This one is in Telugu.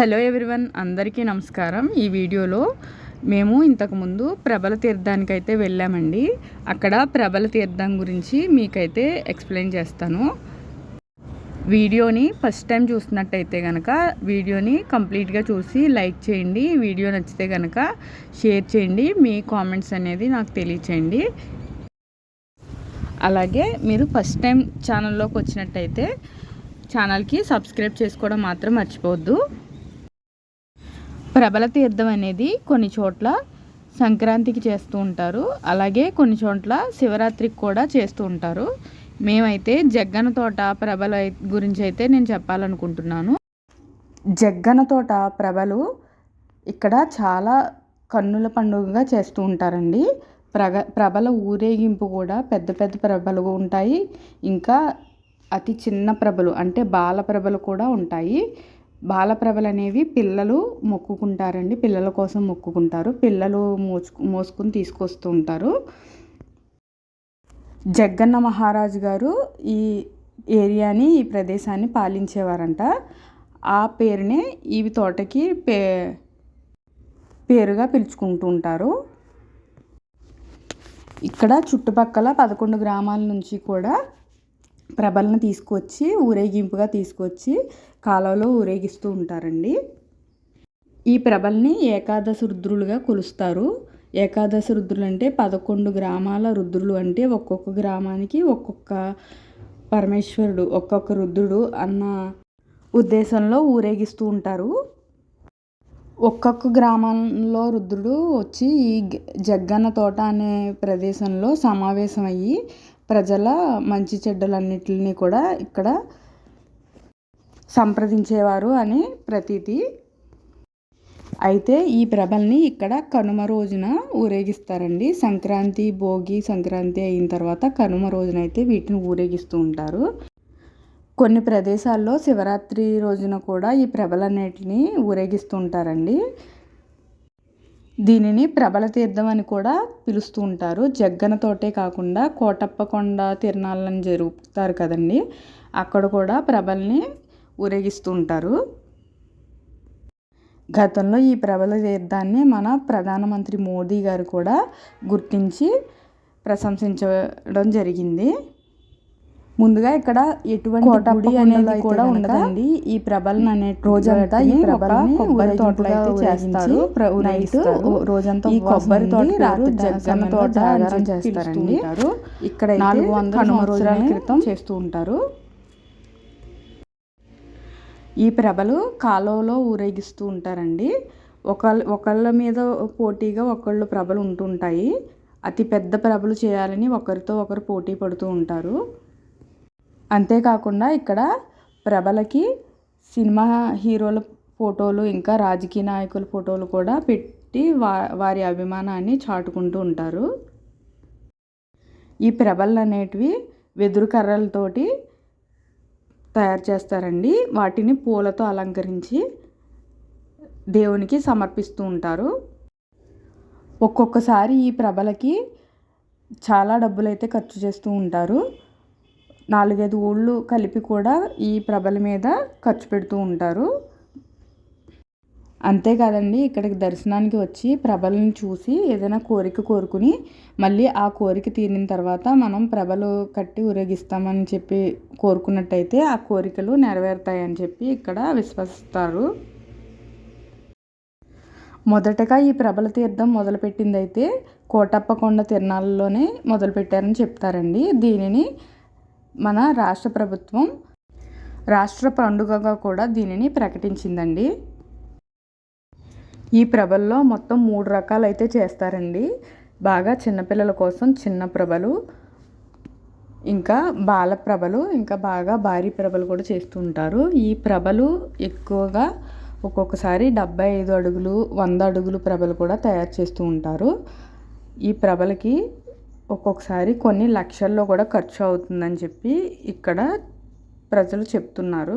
హలో ఎవ్రీవన్, అందరికీ నమస్కారం. ఈ వీడియోలో మేము ఇంతకుముందు ప్రభల తీర్థానికి అయితే వెళ్ళామండి. అక్కడ ప్రభల తీర్థం గురించి మీకైతే ఎక్స్ప్లెయిన్ చేస్తాను. వీడియోని ఫస్ట్ టైం చూసినట్టయితే కనుక వీడియోని కంప్లీట్గా చూసి లైక్ చేయండి. వీడియో నచ్చితే కనుక షేర్ చేయండి. మీ కామెంట్స్ అనేది నాకు తెలియచేయండి. అలాగే మీరు ఫస్ట్ టైం ఛానల్లోకి వచ్చినట్టయితే ఛానల్కి సబ్స్క్రైబ్ చేసుకోవడం మాత్రం మర్చిపోవద్దు. ప్రభల తీర్థం అనేది కొన్ని చోట్ల సంక్రాంతికి చేస్తూ ఉంటారు, అలాగే కొన్ని చోట్ల శివరాత్రికి కూడా చేస్తూ ఉంటారు. మేమైతే జగ్గన తోట ప్రభల గురించి అయితే నేను చెప్పాలనుకుంటున్నాను. జగ్గన తోట ప్రభలు ఇక్కడ చాలా కన్నుల పండుగగా చేస్తూ ఉంటారండి. ప్రభల ఊరేగింపు కూడా పెద్ద పెద్ద ప్రభలు ఉంటాయి, ఇంకా అతి చిన్న ప్రభలు అంటే బాల ప్రభలు కూడా ఉంటాయి. బాలప్రభలు అనేవి పిల్లలు మొక్కుకుంటారండి, పిల్లల కోసం మొక్కుకుంటారు. పిల్లలు మోసుకుని తీసుకొస్తూ ఉంటారు. జగ్గన్న మహారాజు గారు ఈ ఏరియాని, ఈ ప్రదేశాన్ని పాలించేవారంట. ఆ పేరునే ఈ తోటకి పేరుగా పిలుచుకుంటూ ఉంటారు. ఇక్కడ చుట్టుపక్కల 11 గ్రామాల నుంచి కూడా ప్రభలను తీసుకొచ్చి ఊరేగింపుగా తీసుకొచ్చి కాలువలో ఊరేగిస్తూ ఉంటారండి. ఈ ప్రభల్ని ఏకాదశి రుద్రులుగా కొలుస్తారు. ఏకాదశి రుద్రులు అంటే 11 గ్రామాల రుద్రులు, అంటే ఒక్కొక్క గ్రామానికి ఒక్కొక్క పరమేశ్వరుడు, ఒక్కొక్క రుద్రుడు అన్న ఉద్దేశంలో ఊరేగిస్తూ ఉంటారు. ఒక్కొక్క గ్రామంలో రుద్రుడు వచ్చి ఈ జగ్గన్న తోట అనే ప్రదేశంలో సమావేశమయ్యి ప్రజల మంచి చెడ్డలన్నిటిని కూడా ఇక్కడ సంప్రదించేవారు అని ప్రతీతి. అయితే ఈ ప్రభల్ని ఇక్కడ కనుమ రోజున ఊరేగిస్తారండి. సంక్రాంతి, భోగి సంక్రాంతి అయిన తర్వాత కనుమ రోజున అయితే వీటిని ఊరేగిస్తూ ఉంటారు. కొన్ని ప్రదేశాల్లో శివరాత్రి రోజున కూడా ఈ ప్రభలన్నిటిని ఊరేగిస్తూ ఉంటారండి. దీనిని ప్రభల తీర్థం అని కూడా పిలుస్తూ ఉంటారు. జగ్గన తోటే కాకుండా కోటప్పకొండ తిరణాలని జరుపుతారు కదండి, అక్కడ కూడా ప్రభల్ని ఊరేగిస్తూ ఉంటారు. గతంలో ఈ ప్రభల తీర్థాన్ని మన ప్రధానమంత్రి మోదీ గారు కూడా గుర్తించి ప్రశంసించడం జరిగింది. ముందుగా ఇక్కడ ఎటువంటి గుడి అనేది కూడా ఉండదండి. ఈ ప్రభలను అనే రోజంతా ఈ ప్రభలని కొబ్బరి తోటలో అయితే చేస్తారు. నైట్ రోజంతా ఈ కొబ్బరి తోట జగ్గన్న తోట జాగారం చేస్తారండి. ఇక్కడ 400 సంవత్సరాల క్రితం చేస్తూ ఉంటారు. ఈ ప్రభలు కాలువలో ఊరేగిస్తూ ఉంటారండి. ఒకళ్ళ మీద పోటీగా ఒకళ్ళు ప్రభలు ఉంటుంటాయి. అతి పెద్ద ప్రభలు చేయాలని ఒకరితో ఒకరు పోటీ పడుతూ ఉంటారు. అంతేకాకుండా ఇక్కడ ప్రభలకి సినిమా హీరోల ఫోటోలు, ఇంకా రాజకీయ నాయకుల ఫోటోలు కూడా పెట్టి వారి అభిమానాన్ని చాటుకుంటూ ఉంటారు. ఈ ప్రభలు అనేటివి వెదురు కర్రలతోటి తయారు చేస్తారండి. వాటిని పూలతో అలంకరించి దేవునికి సమర్పిస్తూ ఉంటారు. ఒక్కొక్కసారి ఈ ప్రభలకి చాలా డబ్బులైతే ఖర్చు చేస్తూ ఉంటారు. 4-5 ఊళ్ళు కలిపి కూడా ఈ ప్రభల మీద ఖర్చు పెడుతూ ఉంటారు. అంతేకాదండి, ఇక్కడికి దర్శనానికి వచ్చి ప్రభలను చూసి ఏదైనా కోరిక కోరుకుని మళ్ళీ ఆ కోరిక తీరిన తర్వాత మనం ప్రభలు కట్టి ఊరేగిస్తామని చెప్పి కోరుకున్నట్టయితే ఆ కోరికలు నెరవేరుతాయని చెప్పి ఇక్కడ విశ్వసిస్తారు. మొదటగా ఈ ప్రభల తీర్థం మొదలుపెట్టింది అయితే కోటప్పకొండ తిరణాలలోనే మొదలుపెట్టారని చెప్తారండి. దీనిని మన రాష్ట్ర ప్రభుత్వం రాష్ట్ర పండుగగా కూడా దీనిని ప్రకటించిందండి. ఈ ప్రభల్లో మొత్తం 3 రకాలు అయితే చేస్తారండి. బాగా చిన్నపిల్లల కోసం చిన్న ప్రభలు, ఇంకా బాల ప్రభలు, ఇంకా బాగా భారీ ప్రభలు కూడా చేస్తూ ఉంటారు. ఈ ప్రభలు ఎక్కువగా ఒక్కొక్కసారి 75 అడుగులు 100 అడుగులు ప్రభలు కూడా తయారు చేస్తూ ఉంటారు. ఈ ప్రభలకి ఒక్కొక్కసారి కొన్ని లక్షల్లో కూడా ఖర్చు అవుతుందని చెప్పి ఇక్కడ ప్రజలు చెప్తున్నారు.